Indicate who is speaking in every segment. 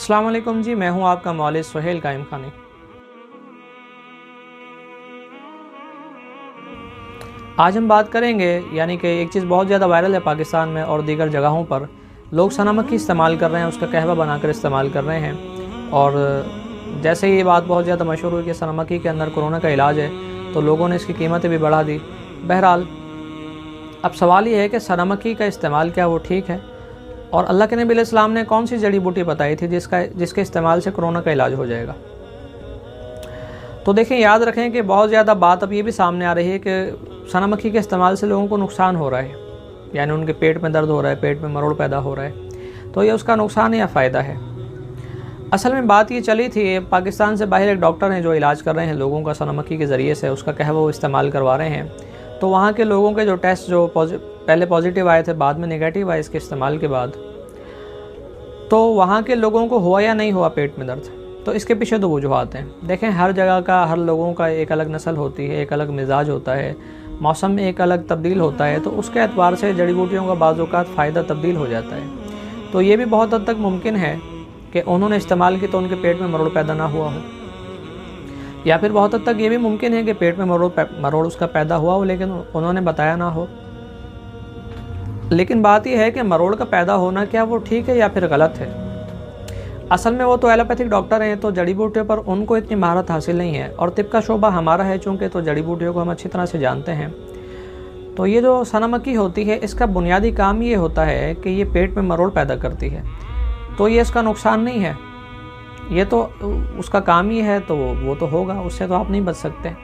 Speaker 1: अस्सलाम वालेकुम जी, मैं हूं आपका मौलिद सुहेल कायम खानी। आज हम बात करेंगे यानी कि एक चीज़ बहुत ज़्यादा वायरल है पाकिस्तान में और दीगर जगहों पर। लोग सना मक्खी इस्तेमाल कर रहे हैं, उसका कहवा बनाकर इस्तेमाल कर रहे हैं। और जैसे ही ये बात बहुत ज़्यादा मशहूर हुई कि सना मक्खी के अंदर कोरोना का इलाज है, तो लोगों ने इसकी कीमतें भी बढ़ा दी। बहरहाल अब सवाल ये है कि सना मक्खी का इस्तेमाल क्या वो ठीक है, और अल्लाह के नबी अलैहिस्सलाम ने कौन सी जड़ी बूटी बताई थी जिसके इस्तेमाल से कोरोना का इलाज हो जाएगा। तो देखें, याद रखें कि बहुत ज़्यादा बात अब ये भी सामने आ रही है कि सना मक्खी के इस्तेमाल से लोगों को नुकसान हो रहा है, यानी उनके पेट में दर्द हो रहा है, पेट में मरोड़ पैदा हो रहा है। तो ये उसका नुकसान है या फ़ायदा है? असल में बात ये चली थी, पाकिस्तान से बाहर एक डॉक्टर हैं जो इलाज कर रहे हैं लोगों का सना मक्खी के ज़रिए से, उसका कहवा वो इस्तेमाल करवा रहे हैं। तो वहाँ के लोगों के जो टेस्ट जो पहले पॉजिटिव आए थे, बाद में नेगेटिव आए इसके इस्तेमाल के बाद, तो वहाँ के लोगों को हुआ या नहीं हुआ पेट में दर्द, तो इसके पीछे दो वजूहात हैं। देखें, हर जगह का, हर लोगों का एक अलग नस्ल होती है, एक अलग मिजाज होता है, मौसम में एक अलग तब्दील होता है, तो उसके एतबार से जड़ी बूटियों का बाज़ औक़ात फ़ायदा तब्दील हो जाता है। तो ये भी बहुत हद तक मुमकिन है कि उन्होंने इस्तेमाल की तो उनके पेट में मरोड़ पैदा ना हुआ हो, या फिर बहुत हद तक ये भी मुमकिन है कि पेट में मरोड़ उसका पैदा हुआ हो लेकिन उन्होंने बताया ना हो। लेकिन बात यह है कि मरोड़ का पैदा होना क्या वो ठीक है या फिर गलत है? असल में वो तो एलोपैथिक डॉक्टर हैं, तो जड़ी बूटियों पर उनको इतनी महारत हासिल नहीं है, और तिब का शोबा हमारा है चूँकि, तो जड़ी बूटियों को हम अच्छी तरह से जानते हैं। तो ये जो सना मक्खी होती है, इसका बुनियादी काम ये होता है कि ये पेट में मरोड़ पैदा करती है, तो ये इसका नुकसान नहीं है, ये तो उसका काम ही है, तो वो तो होगा, उससे तो आप नहीं बच सकते।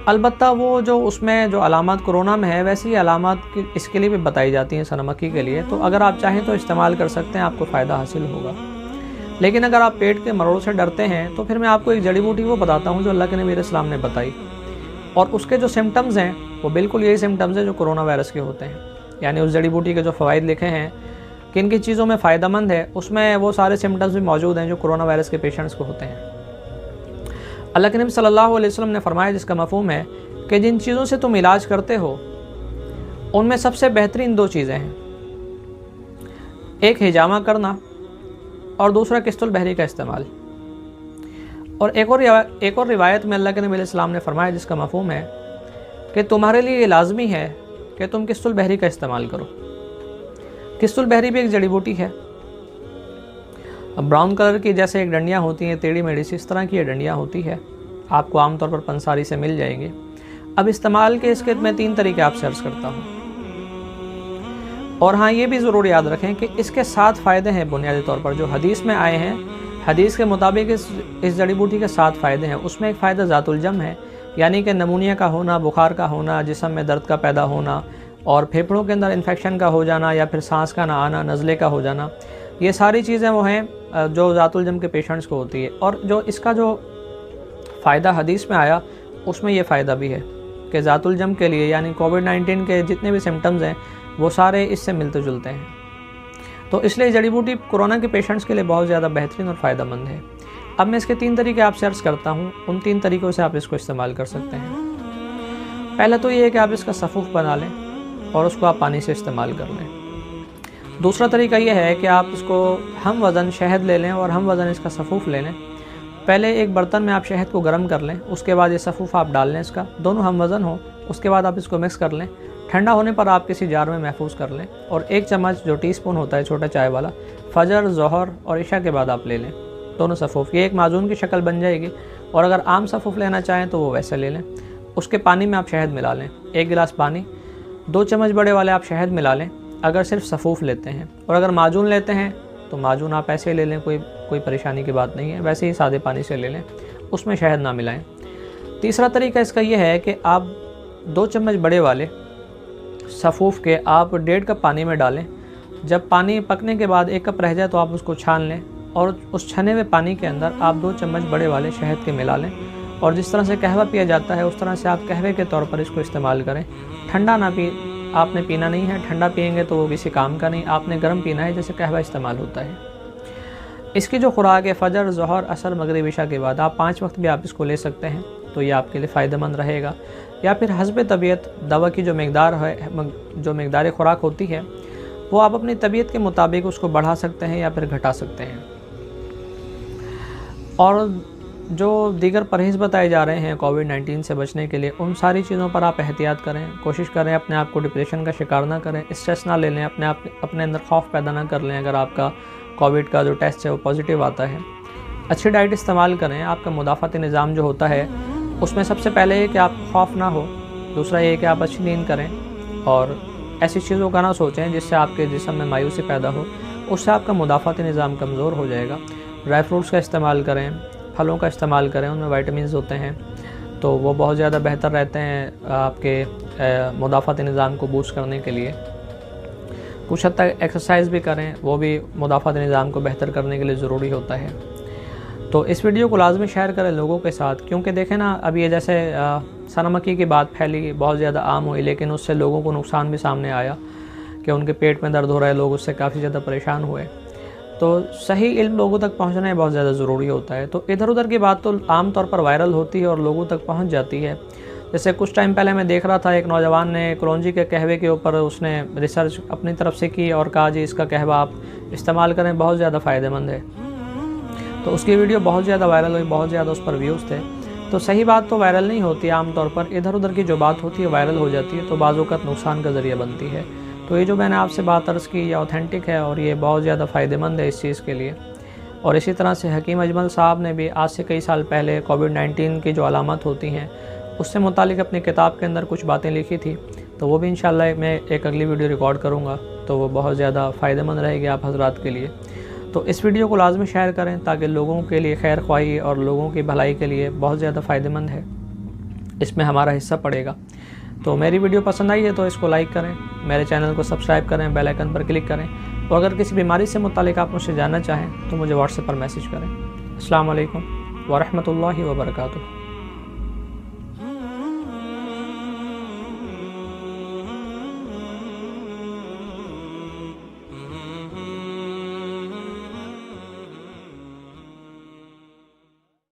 Speaker 1: अलबत्ता वो जो उसमें जो अलामत कोरोना में है, वैसी अलामत इसके लिए भी बताई जाती हैं सना मक्खी के लिए, तो अगर आप चाहें तो इस्तेमाल कर सकते हैं, आपको फ़ायदा हासिल होगा। लेकिन अगर आप पेट के मरोड़ से डरते हैं, तो फिर मैं आपको एक जड़ी बूटी वो बताता हूँ जो अल्लाह के नबी अलैहिस्सलाम ने बताई, और उसके जो सिम्टम्स हैं वो बिल्कुल यही सिम्टम्स हैं जो कोरोना वायरस के होते हैं। यानी उस जड़ी बूटी के जो फ़वाइद लिखे हैं, किन किन चीज़ों में फ़ायदेमंद है, उसमें वो सारे सिम्टम्स भी मौजूद हैं जो कोरोना वायरस के पेशेंट्स को होते हैं। अल्लाह के नबी सल्लल्लाहु अलैहि वसल्लम ने फरमाया, जिसका मफ़हूम है कि जिन चीज़ों से तुम इलाज करते हो उनमें सबसे बेहतरीन दो चीज़ें हैं, एक हिजामा करना और दूसरा किस्तुल बहरी का इस्तेमाल। और एक और रिवायत में अल्लाह के नबी अलैहिस्सलाम ने फरमाया, जिसका मफ़हूम है कि तुम्हारे लिए ये लाजमी है कि तुम किस्तुल बहरी का इस्तेमाल करो। किस्तुल बहरी भी एक जड़ी बूटी है, ब्राउन कलर की जैसे एक डंडियाँ होती हैं टेढ़ी मेढ़ी सी, इस तरह की ये डंडियाँ होती है, आपको आमतौर पर पंसारी से मिल जाएंगे। अब इस्तेमाल के इसके मैं 3 तरीके आपसे अर्ज़ करता हूँ, और हाँ, ये भी ज़रूर याद रखें कि इसके 7 फ़ायदे हैं बुनियादी तौर पर जो हदीस में आए हैं। हदीस के मुताबिक इस जड़ी बूटी के 7 फ़ायदे हैं। उसमें एक फ़ायदा ज़ातुल जम है, यानी कि नमूनिया का होना, बुखार का होना, जिस्म में दर्द का पैदा होना, और फेफड़ों के अंदर इन्फेक्शन का हो जाना, या फिर सांस का ना आना, नज़ले का हो जाना, ये सारी चीज़ें वो हैं जो ज़ातुल जम के पेशेंट्स को होती है। और जो इसका जो फ़ायदा हदीस में आया, उसमें ये फ़ायदा भी है कि ज़ातुल जम के लिए, यानी कोविड-19 के जितने भी सिम्टम्स हैं वो सारे इससे मिलते जुलते हैं। तो इसलिए जड़ी बूटी कोरोना के पेशेंट्स के लिए बहुत ज़्यादा बेहतरीन और फ़ायदेमंद है। अब मैं इसके 3 तरीके आपसे अर्ज़ करता हूँ, उन 3 तरीक़ों से आप इसको इस्तेमाल कर सकते हैं। पहला तो ये है कि आप इसका सफ़ूफ़ बना लें और उसको आप पानी से इस्तेमाल कर लें। दूसरा तरीका यह है कि आप इसको हम वज़न शहद ले लें और हम वज़न इसका सफ़ूफ़ ले लें। पहले एक बर्तन में आप शहद को गर्म कर लें, उसके बाद ये सफ़ूफ़ आप डाल लें, इसका दोनों हम वज़न हो, उसके बाद आप इसको मिक्स कर लें। ठंडा होने पर आप किसी जार में महफूज कर लें, और 1 चम्मच जो टीस्पून होता है छोटा चाय वाला, फ़जर, ज़ोहर और इशा के बाद आप ले लें दोनों सफ़ूफ़। ये एक माजून की शक्ल बन जाएगी, और अगर आम सफ़ूफ़ लेना चाहें तो वो वैसे ले लें। उसके पानी में आप शहद मिला लें, 1 गिलास पानी, 2 चम्मच बड़े वाले आप शहद मिला लें अगर सिर्फ सफ़ूफ़ लेते हैं, और अगर माजून लेते हैं तो माजून आप ऐसे ले लें, कोई परेशानी की बात नहीं है, वैसे ही सादे पानी से ले लें, उसमें शहद ना मिलाएं। तीसरा तरीका इसका यह है कि आप 2 चम्मच बड़े वाले सफ़ूफ़ के आप 1.5 कप पानी में डालें। जब पानी पकने के बाद 1 कप रह जाए तो आप उसको छान लें, और उस छने हुए पानी के अंदर आप 2 चम्मच बड़े वाले शहद के मिला लें, और जिस तरह से कहवा पिया जाता है उस तरह से आप कहवे के तौर पर इसको इस्तेमाल करें। ठंडा ना आपने पीना नहीं है, ठंडा पिएंगे तो वो किसी काम का नहीं, आपने गर्म पीना है जैसे कहवा इस्तेमाल होता है। इसकी जो खुराक है फ़जर, ज़ोहर, असर, मगरिब, इशा के बाद आप 5 वक्त भी आप इसको ले सकते हैं, तो ये आपके लिए फ़ायदेमंद रहेगा। या फिर हस्ब तबीयत दवा की जो मकदार है, जो मकदार खुराक होती है, वो आप अपनी तबीयत के मुताबिक उसको बढ़ा सकते हैं या फिर घटा सकते हैं। और जो दीगर परहेज़ बताए जा रहे हैं कोविड-19 से बचने के लिए, उन सारी चीज़ों पर आप एहतियात करें। कोशिश करें अपने आप को डिप्रेशन का शिकार ना करें, स्ट्रेस ना ले लें, अपने अंदर खौफ पैदा ना कर लें अगर आपका कोविड का जो टेस्ट है वो पॉजिटिव आता है। अच्छी डाइट इस्तेमाल करें। आपका मुदाफ़ाती निज़ाम जो होता है उसमें सबसे पहले ये कि आपको खौफ ना हो, दूसरा ये कि आप अच्छी नींद करें और ऐसी चीज़ों का ना सोचें जिससे आपके जिस्म में मायूसी पैदा हो, उससे आपका मुदाफ़ाती निज़ाम कमज़ोर हो जाएगा। ड्राई फ्रूट्स का इस्तेमाल करें, फलों का इस्तेमाल करें, उनमें विटामिन्स होते हैं तो वो बहुत ज़्यादा बेहतर रहते हैं आपके मुदाफ़ाती निज़ाम को बूस्ट करने के लिए। कुछ हद तक एक्सरसाइज भी करें, वो भी मुदाफ़ाती निज़ाम को बेहतर करने के लिए ज़रूरी होता है। तो इस वीडियो को लाजमी शेयर करें लोगों के साथ, क्योंकि देखें ना, अब ये जैसे सनमकी की बात फैली, बहुत ज़्यादा आम हुई, लेकिन उससे लोगों को नुकसान भी सामने आया कि उनके पेट में दर्द हो रहा है, लोग उससे काफ़ी ज़्यादा परेशान हुए। तो सही इल्म लोगों तक पहुंचना बहुत ज़्यादा ज़रूरी होता है। तो इधर उधर की बात तो आम तौर पर वायरल होती है और लोगों तक पहुंच जाती है। जैसे कुछ टाइम पहले मैं देख रहा था, एक नौजवान ने कलौंजी के कहवे के ऊपर उसने रिसर्च अपनी तरफ से की और कहा जी इसका कहवा आप इस्तेमाल करें, बहुत ज़्यादा फ़ायदेमंद है। तो उसकी वीडियो बहुत ज़्यादा वायरल हुई, बहुत ज़्यादा उस पर व्यूज़ थे। तो सही बात तो वायरल नहीं होती, आमतौर पर इधर उधर की जो बात होती है वायरल हो जाती है, तो बाज़ औक़ात नुकसान का ज़रिया बनती है। तो ये जो मैंने आपसे बात अर्ज़ की ये ऑथेंटिक है और ये बहुत ज़्यादा फ़ायदेमंद है इस चीज़ के लिए। और इसी तरह से हकीम अजमल साहब ने भी आज से कई साल पहले कोविड-19 की जो अलामत होती हैं उससे मुतालिक अपनी किताब के अंदर कुछ बातें लिखी थी, तो वो भी इंशाअल्लाह मैं एक अगली वीडियो रिकॉर्ड करूँगा, तो वो बहुत ज़्यादा फ़ायदेमंद रहेगी आप हज़रात के लिए। तो इस वीडियो को लाजमी शेयर करें ताकि लोगों के लिए खैर ख्वाही और लोगों की भलाई के लिए बहुत ज़्यादा फ़ायदेमंद है, इसमें हमारा हिस्सा पड़ेगा। तो मेरी वीडियो पसंद आई है तो इसको लाइक करें, मेरे चैनल को सब्सक्राइब करें, बेल आइकन पर क्लिक करें। और अगर किसी बीमारी से मुतालिक आप मुझसे जानना चाहें तो मुझे व्हाट्सएप पर मैसेज करें। अस्सलाम वालेकुम व रहमतुल्लाहि व बरकातुहू।